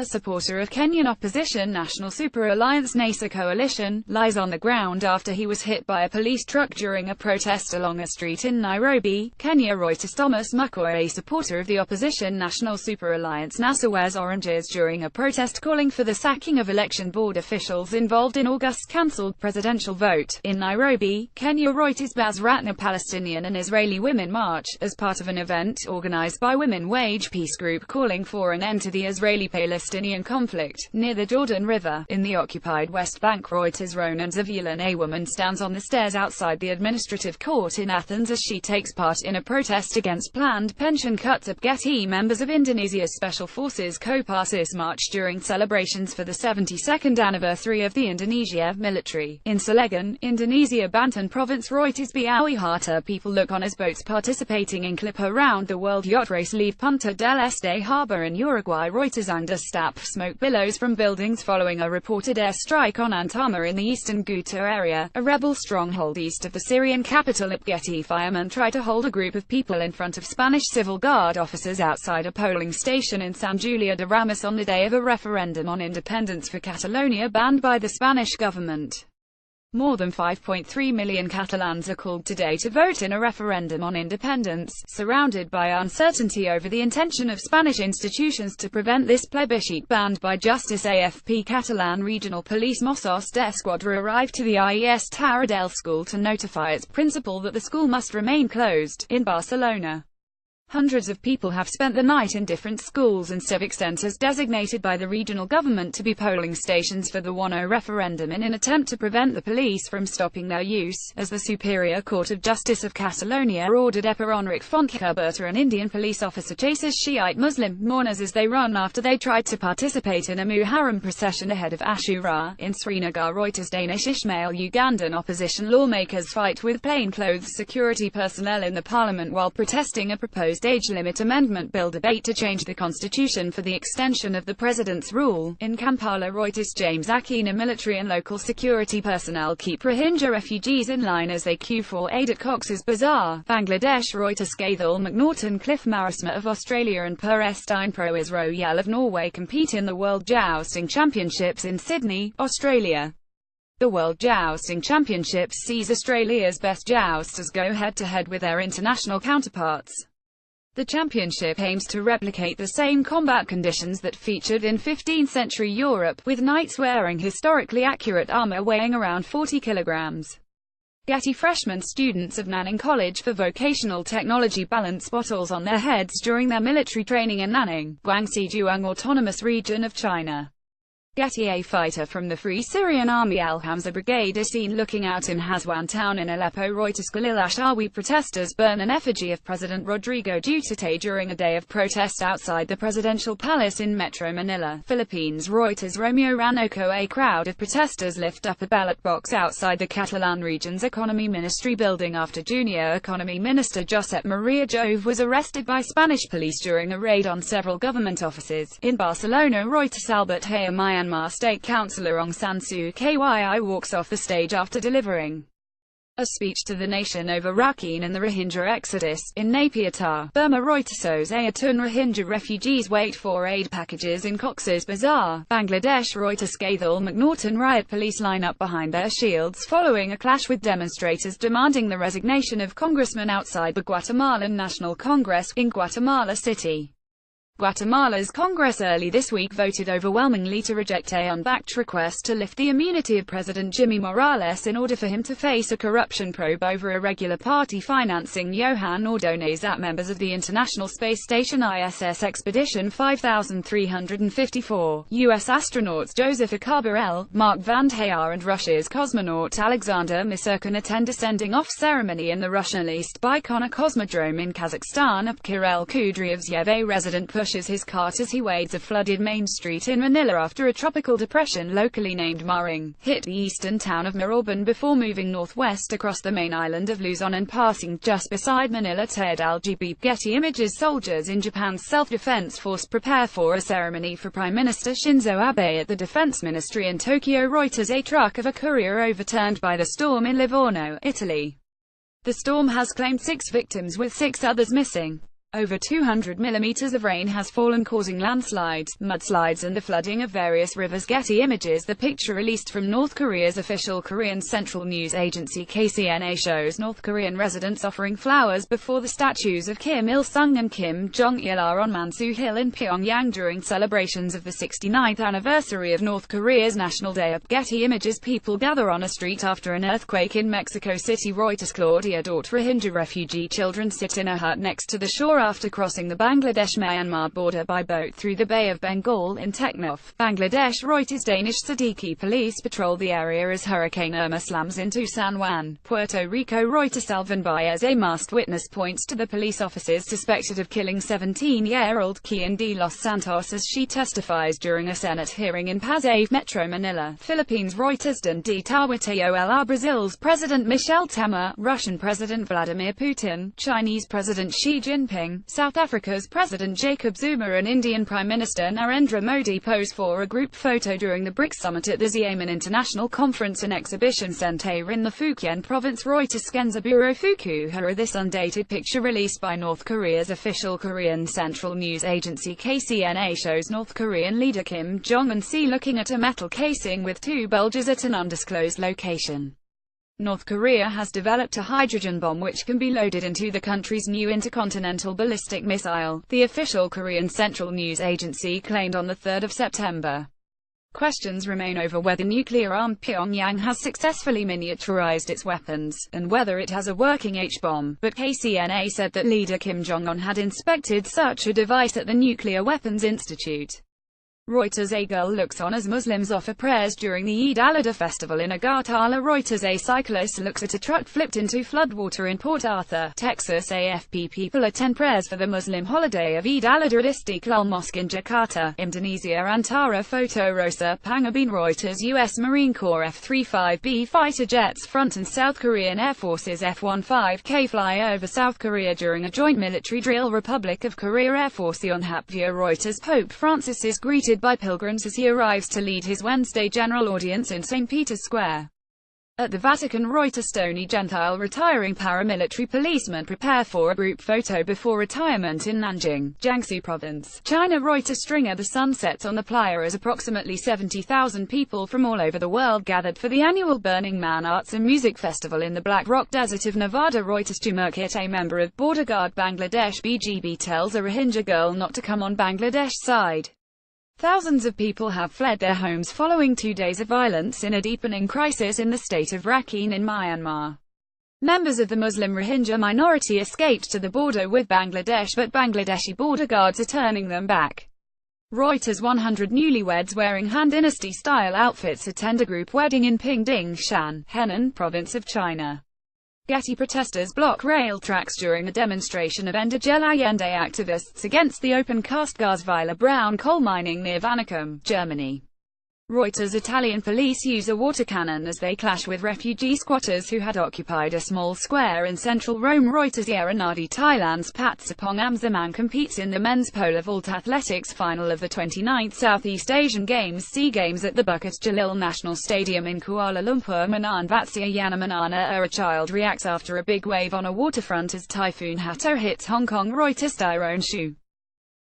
a supporter of Kenyan opposition National Super Alliance NASA coalition, lies on the ground after he was hit by a police truck during a protest along a street in Nairobi, Kenya. Reuters. Thomas Mukoa, a supporter of the opposition National Super Alliance NASA, wears oranges during a protest calling for the sacking of election board officials involved in August's cancelled presidential vote in Nairobi, Kenya. Reuters. Basratna Palestinian and Israeli women march, as part of an event organized by Women Wage Peace Group calling for an end to the Israeli-Palestinian conflict, near the Jordan River, in the occupied West Bank. Reuters. Ronan Zavulan, a woman stands on the stairs outside the administrative court in Athens as she takes part in a protest against planned pension cuts at Getty. Members of Indonesia's Special Forces Kopassus march during celebrations for the 72nd anniversary of the Indonesia military in Cilegon, Indonesia. Banten Province. Reuters. Biawi Hata people look on as boats participating in Clip around the world yacht race leave Punta del Este harbor in Uruguay. Reuters. Understaff smoke billows from buildings following a reported airstrike on Antama in the eastern Ghouta area, a rebel stronghold east of the Syrian capital. At Getty, firemen try to hold a group of people in front of Spanish Civil Guard officers outside a polling station in San Julia de Ramis on the day of a referendum on independence for Catalonia banned by the Spanish government. More than 5.3 million Catalans are called today to vote in a referendum on independence, surrounded by uncertainty over the intention of Spanish institutions to prevent this plebiscite. Banned by justice. AFP Catalan Regional Police Mossos d'Esquadra arrived to the IES Taradell school to notify its principal that the school must remain closed, in Barcelona. Hundreds of people have spent the night in different schools and civic centres designated by the regional government to be polling stations for the 1-0 referendum in an attempt to prevent the police from stopping their use, as the Superior Court of Justice of Catalonia ordered Eperonric Fontcuberta, an Indian police officer, chases Shiite Muslim mourners as they run after they tried to participate in a Muharram procession ahead of Ashura, in Srinagar. Reuters. Danish Ismail Ugandan opposition lawmakers fight with plainclothes security personnel in the parliament while protesting a proposed age limit amendment bill debate to change the constitution for the extension of the president's rule. In Kampala. Reuters. James Akina military and local security personnel keep Rohingya refugees in line as they queue for aid at Cox's Bazar, Bangladesh. Reuters. Gaithal McNaughton, Cliff Marisma of Australia and Per Estine Pro Israel of Norway compete in the World Jousting Championships in Sydney, Australia. The World Jousting Championships sees Australia's best jousters go head-to-head with their international counterparts. The championship aims to replicate the same combat conditions that featured in 15th-century Europe, with knights wearing historically accurate armor weighing around 40 kilograms. Getty freshmen students of Nanning College for Vocational Technology balance bottles on their heads during their military training in Nanning, Guangxi-Zhuang Autonomous Region of China. Getty. A fighter from the Free Syrian Army Al-Hamza Brigade is seen looking out in Hazwan town in Aleppo. Reuters. Khalil Ashawi protesters burn an effigy of President Rodrigo Duterte during a day of protest outside the presidential palace in Metro Manila, Philippines. Reuters. Romeo Ranocco, a crowd of protesters lift up a ballot box outside the Catalan region's economy ministry building after Junior Economy Minister Josep Maria Jove was arrested by Spanish police during a raid on several government offices. In Barcelona. Reuters. Albert Haya, Myanmar State Councillor Aung San Suu Kyi walks off the stage after delivering a speech to the nation over Rakhine and the Rohingya exodus, in Naypyidaw, Burma. Reuters. Ayatun Rohingya refugees wait for aid packages in Cox's Bazar, Bangladesh. Reuters. Gaithal McNaughton riot police line up behind their shields following a clash with demonstrators demanding the resignation of congressmen outside the Guatemalan National Congress, in Guatemala City. Guatemala's Congress early this week voted overwhelmingly to reject a unbacked request to lift the immunity of President Jimmy Morales in order for him to face a corruption probe over irregular party financing. Johan Ordonez at members of the International Space Station ISS Expedition 5354, U.S. astronauts Joseph Akabarel, Mark Van Hayar and Russia's cosmonaut Alexander Misurkin attend a sending-off ceremony in the Russian-leased Baikonur Cosmodrome in Kazakhstan. Kirel Kudryavtsev, a resident, pushes his cart as he wades a flooded Main Street in Manila after a tropical depression locally named Maring hit the eastern town of Marauban before moving northwest across the main island of Luzon and passing just beside Manila. Ted Al-Jibib. Getty Images. Soldiers in Japan's self-defense force prepare for a ceremony for Prime Minister Shinzo Abe at the Defense Ministry in Tokyo. Reuters. A truck of a courier overturned by the storm in Livorno, Italy. The storm has claimed 6 victims with 6 others missing. Over 200 millimeters of rain has fallen, causing landslides, mudslides and the flooding of various rivers. Getty Images. The picture released from North Korea's official Korean central news agency KCNA shows North Korean residents offering flowers before the statues of Kim Il-sung and Kim Jong-il on Mansu Hill in Pyongyang during celebrations of the 69th anniversary of North Korea's National Day. Up. Getty Images. People gather on a street after an earthquake in Mexico City. Reuters. Claudia Dort. Rohingya refugee children sit in a hut next to the shore after crossing the Bangladesh-Myanmar border by boat through the Bay of Bengal in Teknaf, Bangladesh. Reuters. Danish Siddiqui police patrol the area as Hurricane Irma slams into San Juan, Puerto Rico. Reuters. Alvin Baez, a masked witness, points to the police officers suspected of killing 17-year-old Kian de los Santos as she testifies during a Senate hearing in Pasay, Metro Manila, Philippines. Reuters. Dan de Tawatayola. Brazil's President Michel Temer, Russian President Vladimir Putin, Chinese President Xi Jinping, South Africa's President Jacob Zuma and Indian Prime Minister Narendra Modi pose for a group photo during the BRICS summit at the Xiamen International Conference and Exhibition Center in the Fujian province. Reuters. Genza Bureau Fukuhara. This undated picture released by North Korea's official Korean central news agency KCNA shows North Korean leader Kim Jong-un looking at a metal casing with two bulges at an undisclosed location. North Korea has developed a hydrogen bomb which can be loaded into the country's new intercontinental ballistic missile, the official Korean Central News Agency claimed on 3 September. Questions remain over whether nuclear-armed Pyongyang has successfully miniaturized its weapons, and whether it has a working H-bomb, but KCNA said that leader Kim Jong-un had inspected such a device at the Nuclear Weapons Institute. Reuters. A girl looks on as Muslims offer prayers during the Eid al-Adha festival in Agartala. Reuters. A cyclist looks at a truck flipped into floodwater in Port Arthur, Texas. AFP. People attend prayers for the Muslim holiday of Eid al-Adha at Istiqlal Mosque in Jakarta, Indonesia. Antara photo. Rosa Pangabin. Reuters. U.S. Marine Corps F-35B fighter jets front and South Korean Air Force's F-15K fly over South Korea during a joint military drill. Republic of Korea Air Force Yonhap via. Reuters. Pope Francis is greeted by pilgrims as he arrives to lead his Wednesday general audience in St. Peter's Square. At the Vatican. Reuters. Stony Gentile retiring paramilitary policemen prepare for a group photo before retirement in Nanjing, Jiangsu Province, China. Reuters. Stringer. The sun sets on the playa as approximately 70,000 people from all over the world gathered for the annual Burning Man Arts and Music Festival in the Black Rock Desert of Nevada. Reuters. Jumurkit, a member of Border Guard Bangladesh BGB, tells a Rohingya girl not to come on Bangladesh side. Thousands of people have fled their homes following 2 days of violence in a deepening crisis in the state of Rakhine in Myanmar. Members of the Muslim Rohingya minority escaped to the border with Bangladesh, but Bangladeshi border guards are turning them back. Reuters. 100 newlyweds wearing Han Dynasty-style outfits attend a group wedding in Pingding Shan, Henan Province of China. Getty. Protesters block rail tracks during a demonstration of Ende Allende activists against the open-cast Gasweiler brown coal mining near Vanacum, Germany. Reuters. Italian police use a water cannon as they clash with refugee squatters who had occupied a small square in central Rome. Reuters. Yaranadi. Thailand's Patsapong Amsaman competes in the men's pole vault athletics final of the 29th Southeast Asian Games SEA Games at the Bukit Jalil National Stadium in Kuala Lumpur. Manan Vatsia Yanamanana. A child reacts after a big wave on a waterfront as Typhoon Hato hits Hong Kong. Reuters. Tyrone Shu,